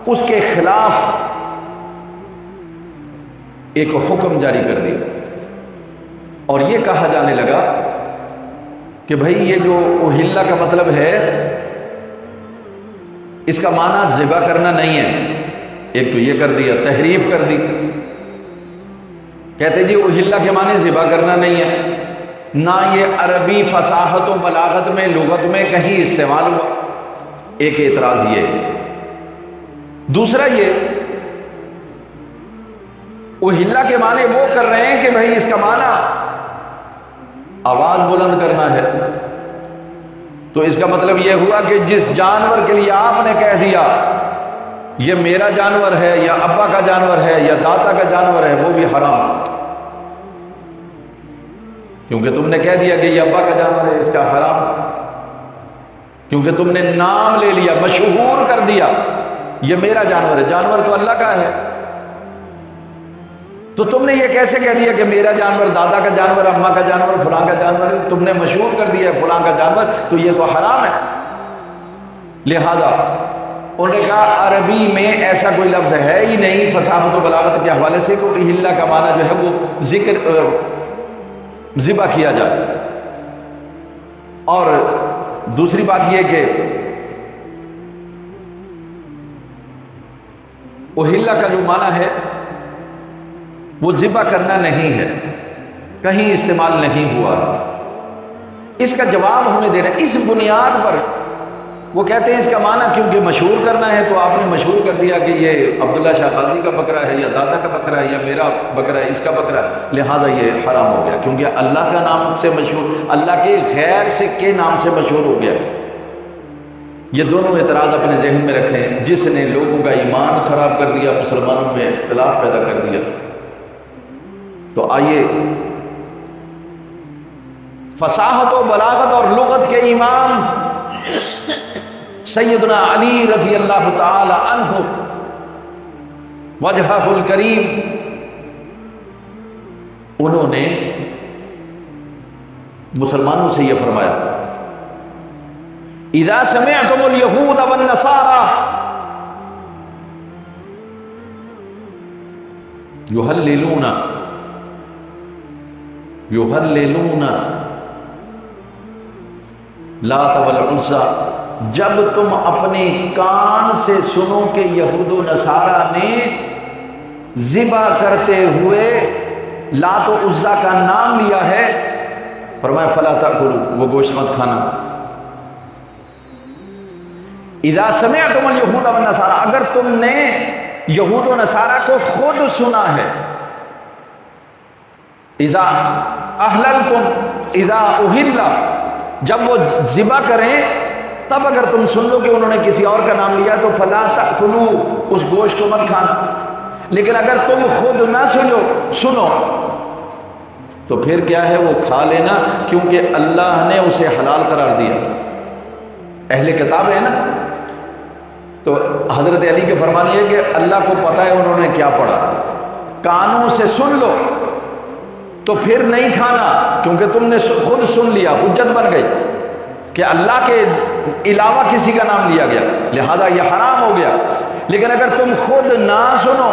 اس کے خلاف ایک حکم جاری کر دیا، اور یہ کہا جانے لگا کہ بھائی یہ جو اہل کا مطلب ہے اس کا معنی ذبح کرنا نہیں ہے۔ ایک تو یہ کر دیا، تحریف کر دی، کہتے جی اہل کے معنی ذبح کرنا نہیں ہے، نہ یہ عربی فصاحت و بلاغت میں لغت میں کہیں استعمال ہوا، ایک اعتراض یہ۔ دوسرا یہ اہل کے معنی وہ کر رہے ہیں کہ بھائی اس کا معنی آواز بلند کرنا ہے، تو اس کا مطلب یہ ہوا کہ جس جانور کے لیے آپ نے کہہ دیا یہ میرا جانور ہے یا ابا کا جانور ہے یا داتا کا جانور ہے، وہ بھی حرام، کیونکہ تم نے کہہ دیا کہ یہ ابا کا جانور ہے، اس کا حرام، کیونکہ تم نے نام لے لیا، مشہور کر دیا یہ میرا جانور ہے، جانور تو اللہ کا ہے، تو تم نے یہ کیسے کہہ دیا کہ میرا جانور دادا کا جانور، اماں کا جانور، فلاں کا جانور ہے، تم نے مشہور کر دیا فلاں کا جانور، تو یہ تو حرام ہے۔ لہذا انہوں نے کہا عربی میں ایسا کوئی لفظ ہے ہی نہیں فصاحت و بلاغت کے حوالے سے کہ اہل کا معنی جو ہے وہ ذکر ذبح کیا جائے۔ اور دوسری بات یہ کہ اہلا کا جو معنی ہے وہ ذبح کرنا نہیں ہے، کہیں استعمال نہیں ہوا۔ اس کا جواب ہمیں دے رہا ہے اس بنیاد پر۔ وہ کہتے ہیں اس کا معنی کیونکہ مشہور کرنا ہے تو آپ نے مشہور کر دیا کہ یہ عبداللہ شاہ قاضی کا بکرا ہے یا دادا کا بکرا ہے یا میرا بکرا ہے، اس کا بکرا ہے، لہٰذا یہ حرام ہو گیا کیونکہ اللہ کا نام سے مشہور، اللہ کے غیر سے کے نام سے مشہور ہو گیا۔ یہ دونوں اعتراض اپنے ذہن میں رکھیں۔ جس نے لوگوں کا ایمان خراب کر دیا، مسلمانوں میں اختلاف پیدا کر دیا، تو آئیے فصاحت و بلاغت اور لغت کے امام سیدنا علی رضی اللہ تعالی عنہ وجہہ الکریم، انہوں نے مسلمانوں سے یہ فرمایا اذا سمعتم اليہود والنصارى یحللون لات والعزیٰ، جب تم اپنے کان سے سنو کہ یہود و نصارہ نے ذبح کرتے ہوئے لات و عزیٰ کا نام لیا ہے، فرمایا فلا تاکلوا، وہ گوشت مت کھانا۔ اذا سمعتم اليہود والنصارى، اگر تم نے یہود و نصارہ کو خود سنا ہے، اذا احللتم اذا اہل، جب وہ ذبح کریں تب اگر تم سن لو کہ انہوں نے کسی اور کا نام لیا تو فلا تاکلوا، اس گوشت کو مت کھانا۔ لیکن اگر تم خود نہ سنو تو پھر کیا ہے، وہ کھا لینا، کیونکہ اللہ نے اسے حلال قرار دیا۔ اہل کتاب ہے نا، تو حضرت علی کے فرمان یہ ہے کہ اللہ کو پتہ ہے انہوں نے کیا پڑھا، کانوں سے سن لو تو پھر نہیں کھانا، کیونکہ تم نے خود سن لیا، حجت بن گئی کہ اللہ کے علاوہ کسی کا نام لیا گیا، لہذا یہ حرام ہو گیا۔ لیکن اگر تم خود نہ سنو،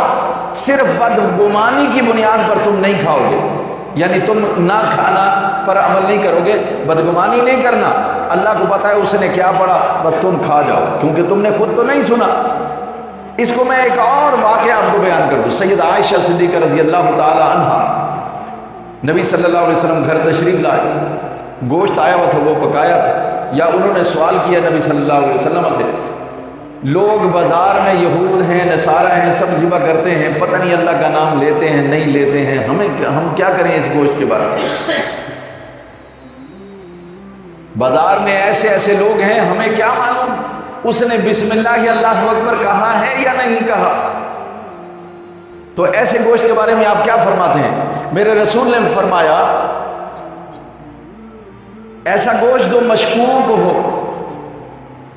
صرف بدگمانی کی بنیاد پر تم نہیں کھاؤ گے، یعنی تم نہ کھانا پر عمل نہیں کرو گے، بدگمانی نہیں کرنا، اللہ کو پتہ ہے اس نے کیا پڑھا، بس تم کھا جاؤ کیونکہ تم نے خود تو نہیں سنا۔ اس کو میں ایک اور واقعہ آپ کو بیان کر دوں۔ سیدہ عائشہ صدیقہ رضی اللہ تعالی عنہا نبی صلی اللہ علیہ وسلم گھر تشریف لائے، گوشت آیا ہوا تھا، وہ پکایا تھا، یا انہوں نے سوال کیا نبی صلی اللہ علیہ وسلم سے، لوگ بازار میں یہود ہیں نصارہ ہیں سب ذبح کرتے ہیں، پتہ نہیں اللہ کا نام لیتے ہیں نہیں لیتے ہیں، ہم کیا کریں اس گوشت کے بارے میں؟ بازار میں ایسے ایسے لوگ ہیں، ہمیں کیا معلوم اس نے بسم اللہ اللہ اکبر کہا ہے یا نہیں کہا؟ تو ایسے گوشت کے بارے میں آپ کیا فرماتے ہیں؟ میرے رسول نے فرمایا ایسا گوشت جو مشکوک ہو،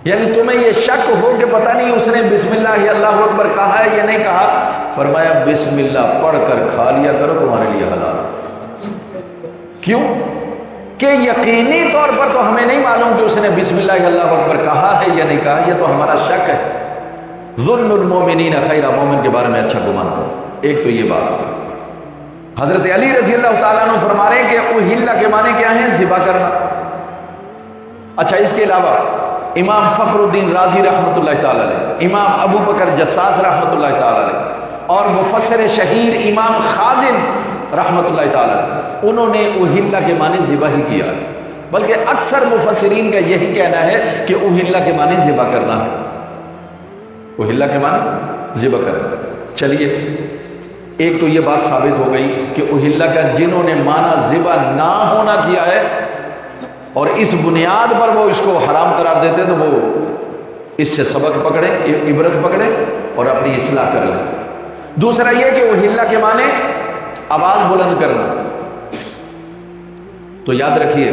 یعنی تمہیں یہ شک ہو کہ پتہ نہیں اس نے بسم اللہ اللہ اکبر کہا ہے یا نہیں کہا، فرمایا بسم اللہ پڑھ کر کھا لیا کرو، تمہارے لیے حلال ہے۔ کیوں کہ یقینی طور پر تو ہمیں نہیں معلوم کہ اس نے بسم اللہ اللہ اکبر کہا ہے یا نہیں کہا، یہ تو ہمارا شک ہے۔ ظن المومنین خیرا، مومن کے بارے میں اچھا گمان کرو۔ ایک تو یہ بات۔ حضرت علی رضی اللہ تعالیٰ عنہ فرما رہے ہیں کہ اہل کے معنی کیا ہیں؟ ذبح کرنا۔ اچھا، اس کے علاوہ امام فخر الدین رازی رحمۃ اللہ تعالیٰ علیہ، امام ابو بکر جساس رحمۃ اللہ تعالیٰ علیہ، اور مفسر شہیر امام خازن رحمۃ اللہ تعالیٰ علیہ، انہوں نے اہل کے معنی ذبح ہی کیا، بلکہ اکثر مفسرین کا یہی کہنا ہے کہ اہل کے معنی ذبح کرنا ہے، اہل کے معنی ذبح کرنا۔ چلیے، ایک تو یہ بات ثابت ہو گئی کہ اہل کا جنہوں نے معنی ذبح نہ ہونا کیا ہے اور اس بنیاد پر وہ اس کو حرام قرار دیتے، تو وہ اس سے سبق پکڑے، عبرت پکڑے اور اپنی اصلاح کر لیں۔ دوسرا یہ کہ اہل کے معنی آواز بلند کرنا۔ تو یاد رکھیے،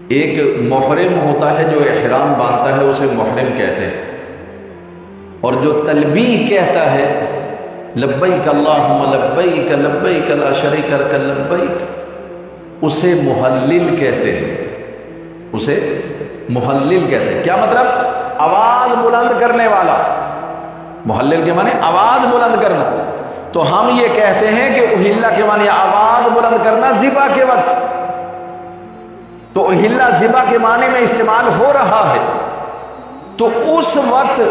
ایک محرم ہوتا ہے جو احرام باندھتا ہے، اسے محرم کہتے ہیں، اور جو تلبیہ کہتا ہے لبیک اللہم لبیک لبیک لا شریک لک لبیک، اسے محلل کہتے ہیں، اسے محلل کہتے ہیں۔ کیا مطلب؟ آواز بلند کرنے والا۔ محلل کے معنی آواز بلند کرنا۔ تو ہم یہ کہتے ہیں کہ اہل کے معنی آواز بلند کرنا ذبح کے وقت، تو اہل ذبح کے معنی میں استعمال ہو رہا ہے، تو اس وقت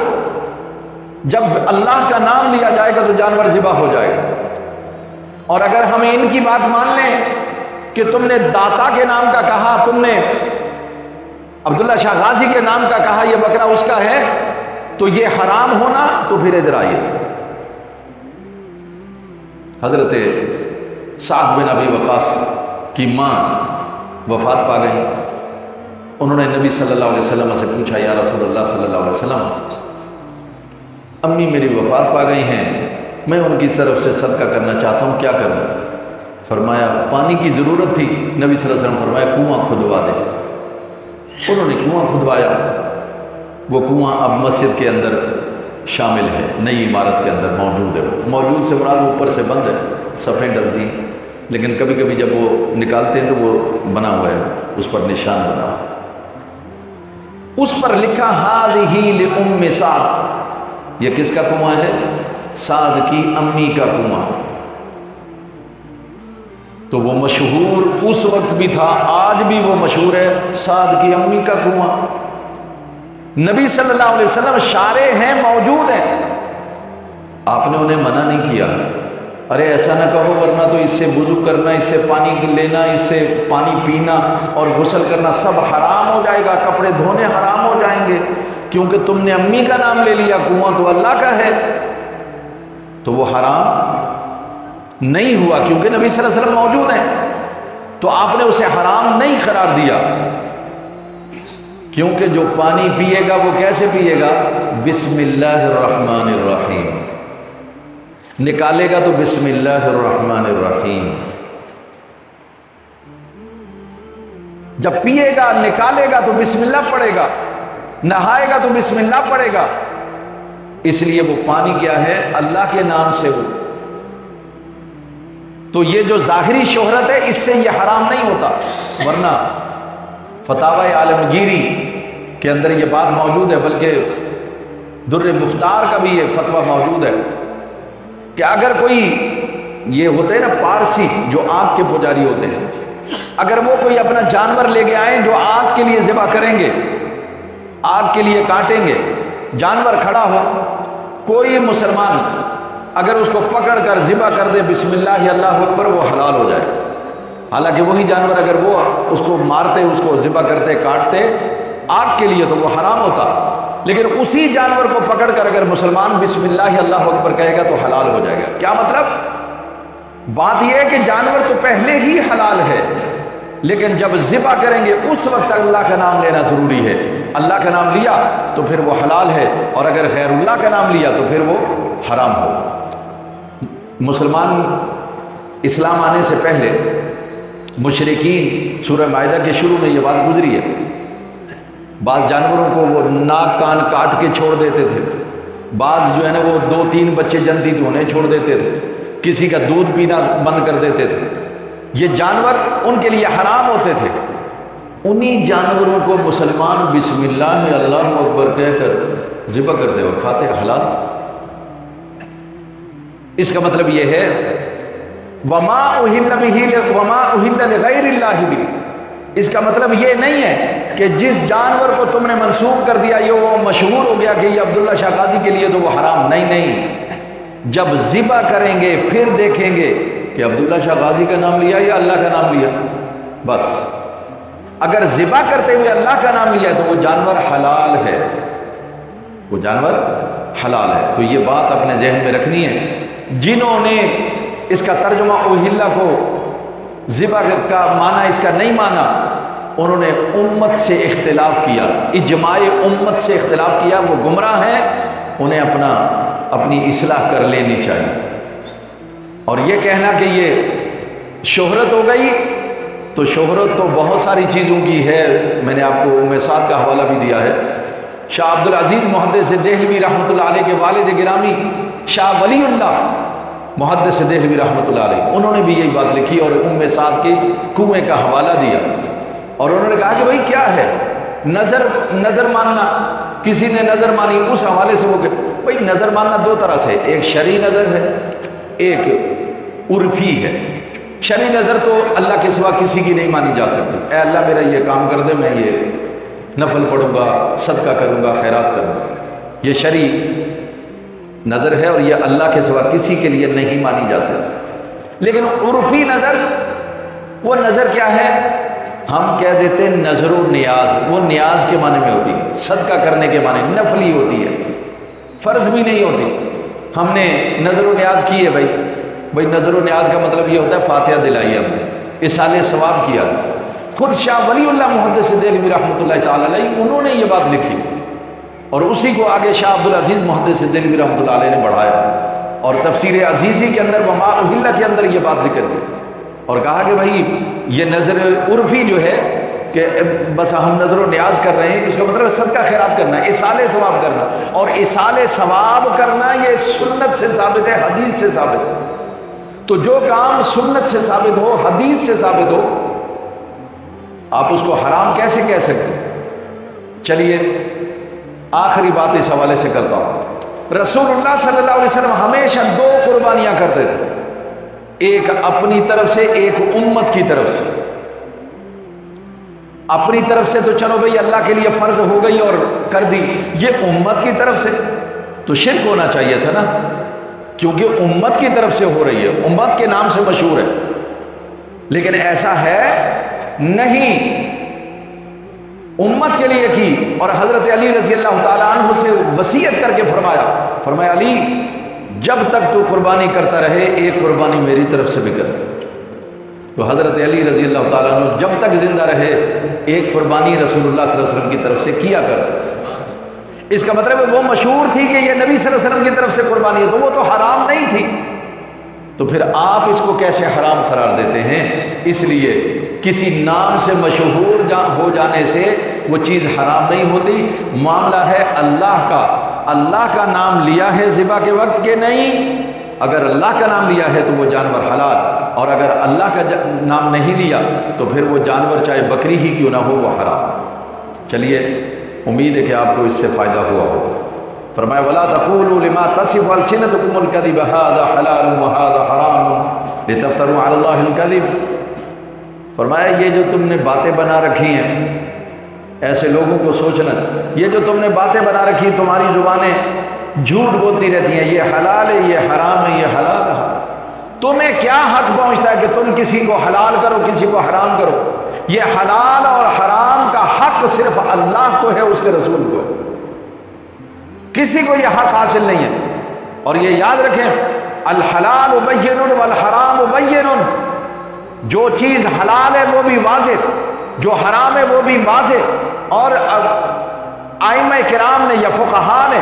جب اللہ کا نام لیا جائے گا تو جانور ذبح ہو جائے گا۔ اور اگر ہم ان کی بات مان لیں کہ تم نے داتا کے نام کا کہا، تم نے عبداللہ شاہ غازی کے نام کا کہا یہ بکرا اس کا ہے، تو یہ حرام ہونا، تو پھر ادھر آئیے۔ حضرت سعد بن ابی وقاص کی ماں وفات پا گئی۔ انہوں نے نبی صلی اللہ علیہ وسلم سے پوچھا، یا رسول اللہ صلی اللہ علیہ وسلم، امی میری وفات پا گئی ہیں، میں ان کی طرف سے صدقہ کرنا چاہتا ہوں، کیا کروں؟ فرمایا پانی کی ضرورت تھی، نبی صلی اللہ علیہ وسلم فرمایا کنواں کھدوا دے۔ انہوں نے کنواں کھدوایا، وہ کنواں اب مسجد کے اندر شامل ہے، نئی عمارت کے اندر موجود ہے۔ موجود سے مراد اوپر سے بند ہے، صفیں ڈلتی ہیں، لیکن کبھی کبھی جب وہ نکالتے ہیں تو وہ بنا ہوا ہے، اس پر نشان بنا ہوا، اس پر لکھا ہذہ لأم سعد، یہ کس کا کنواں ہے؟ سعد کی امی کا کنواں۔ تو وہ مشہور اس وقت بھی تھا، آج بھی وہ مشہور ہے، سعد کی امی کا کنواں۔ نبی صلی اللہ علیہ وسلم شارع ہیں، موجود ہیں، آپ نے انہیں منع نہیں کیا، ارے ایسا نہ کہو ورنہ تو اس سے وضو کرنا، اس سے پانی لینا، اس سے پانی پینا اور غسل کرنا سب حرام ہو جائے گا، کپڑے دھونے حرام ہو جائیں گے، کیونکہ تم نے امی کا نام لے لیا، کنواں تو اللہ کا ہے، تو وہ حرام نہیں ہوا، کیونکہ نبی صلی اللہ علیہ وسلم موجود ہیں، تو آپ نے اسے حرام نہیں قرار دیا، کیونکہ جو پانی پیے گا وہ کیسے پیے گا؟ بسم اللہ الرحمن الرحیم، نکالے گا تو بسم اللہ الرحمن الرحیم، جب پیے گا نکالے گا تو بسم اللہ پڑھے گا، نہائے گا تو بسم اللہ پڑھے گا، اس لیے وہ پانی کیا ہے؟ اللہ کے نام سے ہو۔ تو یہ جو ظاہری شہرت ہے اس سے یہ حرام نہیں ہوتا، ورنہ فتاوی عالمگیری کے اندر یہ بات موجود ہے، بلکہ در مختار کا بھی یہ فتویٰ موجود ہے کہ اگر کوئی، یہ ہوتے ہیں نا پارسی جو آگ کے پجاری ہوتے ہیں، اگر وہ کوئی اپنا جانور لے کے آئیں جو آگ کے لیے ذبح کریں گے، آگ کے لیے کاٹیں گے، جانور کھڑا ہو، کوئی مسلمان اگر اس کو پکڑ کر ذبح کر دے بسم اللہ اللہ اکبر، وہ حلال ہو جائے، حالانکہ وہی جانور اگر وہ اس کو مارتے، اس کو ذبح کرتے، کاٹتے آگ کے لیے تو وہ حرام ہوتا، لیکن اسی جانور کو پکڑ کر اگر مسلمان بسم اللہ اللہ اکبر کہے گا تو حلال ہو جائے گا۔ کیا مطلب؟ بات یہ ہے کہ جانور تو پہلے ہی حلال ہے، لیکن جب ذبح کریں گے اس وقت اللہ کا نام لینا ضروری ہے، اللہ کا نام لیا تو پھر وہ حلال ہے، اور اگر غیر اللہ کا نام لیا تو پھر وہ حرام ہو۔ مسلمان اسلام آنے سے پہلے مشرکین، سورہ مائدہ کے شروع میں یہ بات گزری ہے، بعض جانوروں کو وہ ناک کان کاٹ کے چھوڑ دیتے تھے، بعض جو ہے نا وہ 2-3 بچے جنتی تو انہیں چھوڑ دیتے تھے، کسی کا دودھ پینا بند کر دیتے تھے، یہ جانور ان کے لیے حرام ہوتے تھے، انہی جانوروں کو مسلمان بسم اللہ اللہ اکبر کہہ کر ذبح کرتے اور کھاتے، حلال۔ اس کا مطلب یہ ہے وما اہل بہ وما اہل لغیر اللہ بہ، اس کا مطلب یہ نہیں ہے کہ جس جانور کو تم نے منسوب کر دیا یہ وہ مشہور ہو گیا کہ یہ عبداللہ شاہ غازی کے لیے تو وہ حرام، نہیں، جب ذبح کریں گے پھر دیکھیں گے کہ عبداللہ شاہ غازی کا نام لیا یا اللہ کا نام لیا، بس اگر ذبح کرتے ہوئے اللہ کا نام لیا تو وہ جانور حلال ہے، وہ جانور حلال ہے۔ تو یہ بات اپنے ذہن میں رکھنی ہے۔ جنہوں نے اس کا ترجمہ اوہلہ کو ذبح کا معنی اس کا نہیں مانا، انہوں نے امت سے اختلاف کیا، اجماع امت سے اختلاف کیا، وہ گمراہ ہیں، انہیں اپنی اصلاح کر لینی چاہیے۔ اور یہ کہنا کہ یہ شہرت ہو گئی، تو شہرت تو بہت ساری چیزوں کی ہے، میں نے آپ کو ام سعد کا حوالہ بھی دیا ہے۔ شاہ عبدالعزیز محدث دہلوی رحمۃ اللہ علیہ کے والد گرامی شاہ ولی اللہ محدث دہلوی رحمۃ اللہ علیہ، انہوں نے بھی یہی بات لکھی اور ام سعد کے کنویں کا حوالہ دیا، اور انہوں نے کہا کہ بھائی کیا ہے نظر ماننا، کسی نے نظر مانی، اس حوالے سے وہ کہ بھائی نظر ماننا 2 طرح سے، ایک شرعی نظر ہے، ایک عرفی ہے۔ شرعی نظر تو اللہ کے سوا کسی کی نہیں مانی جا سکتی، اے اللہ میرا یہ کام کر دے، میں یہ نفل پڑھوں گا، صدقہ کروں گا، خیرات کروں گا، یہ شرعی نظر ہے اور یہ اللہ کے سوا کسی کے لیے نہیں مانی جا سکتی۔ لیکن عرفی نظر، وہ نظر کیا ہے؟ ہم کہہ دیتے ہیں نظر و نیاز، وہ نیاز کے معنی میں ہوتی ہے، صدقہ کرنے کے معنی، نفلی ہوتی ہے، فرض بھی نہیں ہوتی۔ ہم نے نظر و نیاز کی ہے بھائی نظر و نیاز کا مطلب یہ ہوتا ہے فاتحہ دلائی، ہم نے اصالہ ثواب کیا۔ خود شاہ ولی اللہ محدث دہلوی رحمۃ اللہ تعالی علیہ انہوں نے یہ بات لکھی اور اسی کو آگے شاہ عبدالعزیز محدث دہلوی رحمۃ اللہ علیہ نے بڑھایا اور تفسیر عزیزی کے اندر وما احل کے اندر یہ بات ذکر کی اور کہا کہ بھائی یہ نظر عرفی جو ہے کہ بس ہم نظر و نیاز کر رہے ہیں، اس کا مطلب صدقہ خیرات کرنا، اصالہ ثواب کرنا، اور اصالہ ثواب کرنا یہ سنت سے ثابت ہے، حدیث سے ثابت ہے۔ تو جو کام سنت سے ثابت ہو، حدیث سے ثابت ہو، آپ اس کو حرام کیسے کہہ سکتے؟ چلیے آخری بات اس حوالے سے کرتا ہوں۔ رسول اللہ صلی اللہ علیہ وسلم ہمیشہ 2 قربانیاں کرتے تھے، ایک اپنی طرف سے، ایک امت کی طرف سے۔ اپنی طرف سے تو چلو بھئی اللہ کے لیے فرض ہو گئی اور کر دی، یہ امت کی طرف سے تو شرک ہونا چاہیے تھا نا، کیونکہ امت کی طرف سے ہو رہی ہے، امت کے نام سے مشہور ہے۔ لیکن ایسا ہے نہیں، امت کے لیے کی، اور حضرت علی رضی اللہ تعالیٰ عنہ سے وصیت کر کے فرمایا علی جب تک تو قربانی کرتا رہے ایک قربانی میری طرف سے بھی کر۔ تو حضرت علی رضی اللہ تعالیٰ عنہ جب تک زندہ رہے ایک قربانی رسول اللہ صلی اللہ علیہ وسلم کی طرف سے کیا کر۔ اس کا مطلب ہے وہ مشہور تھی کہ یہ نبی صلی اللہ علیہ وسلم کی طرف سے قربانی ہے، تو وہ تو حرام نہیں تھی، تو پھر آپ اس کو کیسے حرام قرار دیتے ہیں؟ اس لیے کسی نام سے مشہور ہو جانے سے وہ چیز حرام نہیں ہوتی، معاملہ ہے اللہ کا نام لیا ہے ذبح کے وقت کہ نہیں؟ اگر اللہ کا نام لیا ہے تو وہ جانور حلال، اور اگر اللہ کا نام نہیں لیا تو پھر وہ جانور چاہے بکری ہی کیوں نہ ہو وہ حرام۔ چلیے امید ہے کہ آپ کو اس سے فائدہ ہوا ہوگا۔ فرمایا وَلَا تَقُولُوا لِمَا تَصِفُ أَلْسِنَتُكُمُ الْكَذِبَ هَذَا حَلَالٌ وَهَذَا حَرَامٌ لِتَفْتَرُوا عَلَى اللَّهِ الْكَذِبَ۔ فرمایا یہ جو تم نے باتیں بنا رکھی ہیں، ایسے لوگوں کو سوچنا، یہ جو تم نے باتیں بنا رکھی، تمہاری زبانیں جھوٹ بولتی رہتی ہیں، یہ حلال ہے، یہ حرام ہے، یہ حلال ہے۔ تمہیں کیا حق پہنچتا ہے کہ تم کسی کو حلال کرو، کسی کو حرام کرو؟ یہ حلال اور حرام کا حق صرف اللہ کو ہے، اس کے رسول کو ہے، کسی کو یہ حق حاصل نہیں ہے۔ اور یہ یاد رکھیں الحلال بین والحرام بین، جو چیز حلال ہے وہ بھی واضح، جو حرام ہے وہ بھی واضح۔ اور ائمہ کرام نے یا فقہا نے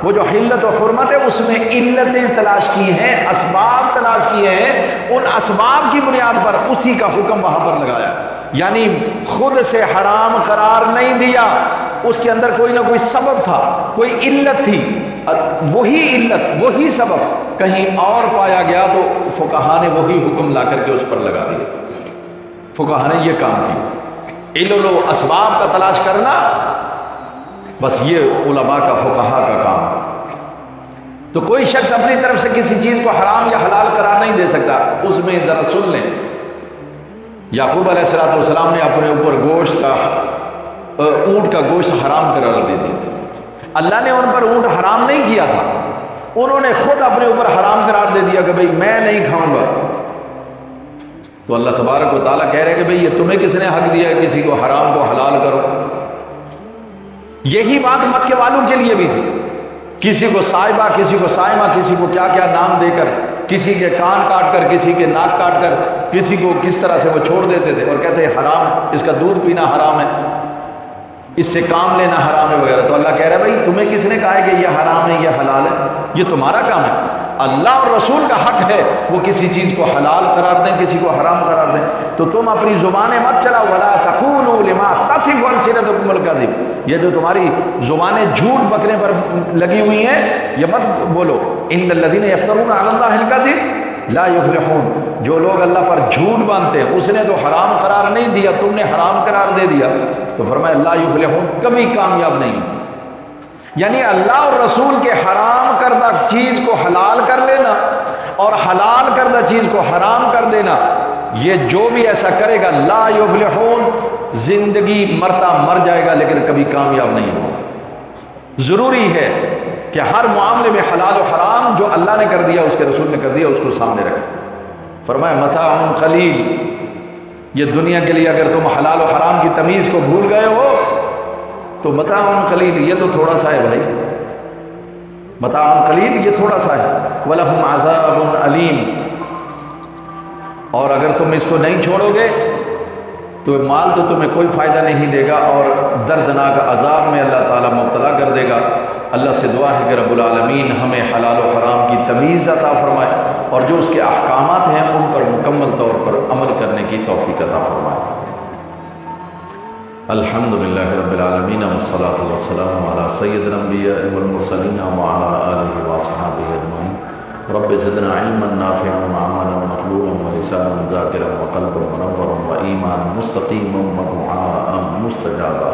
وہ جو حلت و حرمت ہے اس میں علتیں تلاش کی ہیں، اسباب تلاش کیے ہیں، ان اسباب کی بنیاد پر اسی کا حکم وہاں پر لگایا، یعنی خود سے حرام قرار نہیں دیا، اس کے اندر کوئی نہ کوئی سبب تھا، کوئی علت تھی، وہی علت وہی سبب کہیں اور پایا گیا تو فقہا نے وہی حکم لا کر کے اس پر لگا دیا۔ فقہا نے یہ کام کی، علل و اسباب کا تلاش کرنا، بس یہ علماء کا فقہا کا کام ہے۔ تو کوئی شخص اپنی طرف سے کسی چیز کو حرام یا حلال قرار نہیں دے سکتا۔ اس میں ذرا سن لیں، یعقوب علیہ السلام نے اپنے اوپر گوشت کا اونٹ کا گوشت حرام قرار دے دیا تھا، اللہ نے ان پر اونٹ حرام نہیں کیا تھا، انہوں نے خود اپنے اوپر حرام قرار دے دیا کہ بھئی میں نہیں کھاؤں گا۔ تو اللہ تبارک و تعالیٰ کہہ رہے کہ بھئی یہ تمہیں کس نے حق دیا ہے کسی کو حرام کو حلال کرو؟ یہی بات مکے والوں کے لیے بھی تھی، کسی کو صاحبہ، کسی کو صائمہ، کسی کو کیا کیا نام دے کر، کسی کے کان کاٹ کر، کسی کے ناک کاٹ کر، کسی کو کس طرح سے وہ چھوڑ دیتے تھے اور کہتے ہیں حرام، اس کا دودھ پینا حرام ہے، اس سے کام لینا حرام ہے وغیرہ۔ تو اللہ کہہ رہا ہے بھائی تمہیں کس نے کہا ہے کہ یہ حرام ہے یہ حلال ہے؟ یہ تمہارا کام ہے، اللہ اور رسول کا حق ہے وہ کسی چیز کو حلال قرار دیں، کسی کو حرام قرار دیں۔ تو تم اپنی زبانیں مت چلاؤ، وَلَا تَقُولُوا لِمَا تَصِفُ أَلْسِنَتُكُمُ الْكَذِبَ، یہ جو تمہاری زبانیں جھوٹ بکنے پر لگی ہوئی ہیں یہ مت بولو، إِنَّ الَّذِينَ يَفْتَرُونَ عَلَى اللَّهِ الْكَذِبَ لَا يُفْلِحُونَ، جو لوگ اللہ پر جھوٹ باندھتے ہیں، اس نے تو حرام قرار نہیں دیا، تم نے حرام قرار دے دیا، تو فرمایا لا یفلحون، کبھی کامیاب نہیں۔ یعنی اللہ اور رسول کے حرام کردہ چیز کو حلال کر لینا اور حلال کردہ چیز کو حرام کر دینا، یہ جو بھی ایسا کرے گا لا یفلحون، زندگی مرتا مر جائے گا لیکن کبھی کامیاب نہیں ہوگا۔ ضروری ہے کہ ہر معاملے میں حلال و حرام جو اللہ نے کر دیا، اس کے رسول نے کر دیا، اس کو سامنے رکھیں۔ فرمایا متاع قلیل، یہ دنیا کے لیے اگر تم حلال و حرام کی تمیز کو بھول گئے ہو تو متاع قلیل، یہ تو تھوڑا سا ہے بھائی، متاع قلیل یہ تھوڑا سا ہے، وَلَهُمْ عَذَابٌ علیم، اور اگر تم اس کو نہیں چھوڑو گے تو مال تو تمہیں کوئی فائدہ نہیں دے گا اور دردناک عذاب میں اللہ تعالیٰ مبتلا کر دے گا۔ اللہ سے دعا ہے کہ رب العالمین ہمیں حلال و حرام کی تمیز عطا فرمائے اور جو اس کے احکامات ہیں ان پر مکمل طور پر عمل کرنے کی توفیق عطا فرمائے۔ الحمدللہ رب العالمین والصلاة والسلام علی سید الانبیاء والمرسلین وعلی آلہ واصحابہ اجمعین۔ رب زدنا علما نافعا وعملا مقبولا ولسانا ذاکرا وقلبا منورا وایمانا مستقیما ودعاء مستجابا۔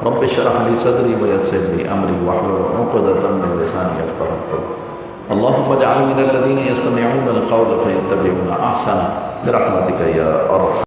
رب اشرح لي صدري ويسر لي امري واحلل عقدة من لساني يفقهوا قولي۔ اللهم اجعلني من الذين يستمعون القول فيتبعون احسنه برحمتك يا ارحم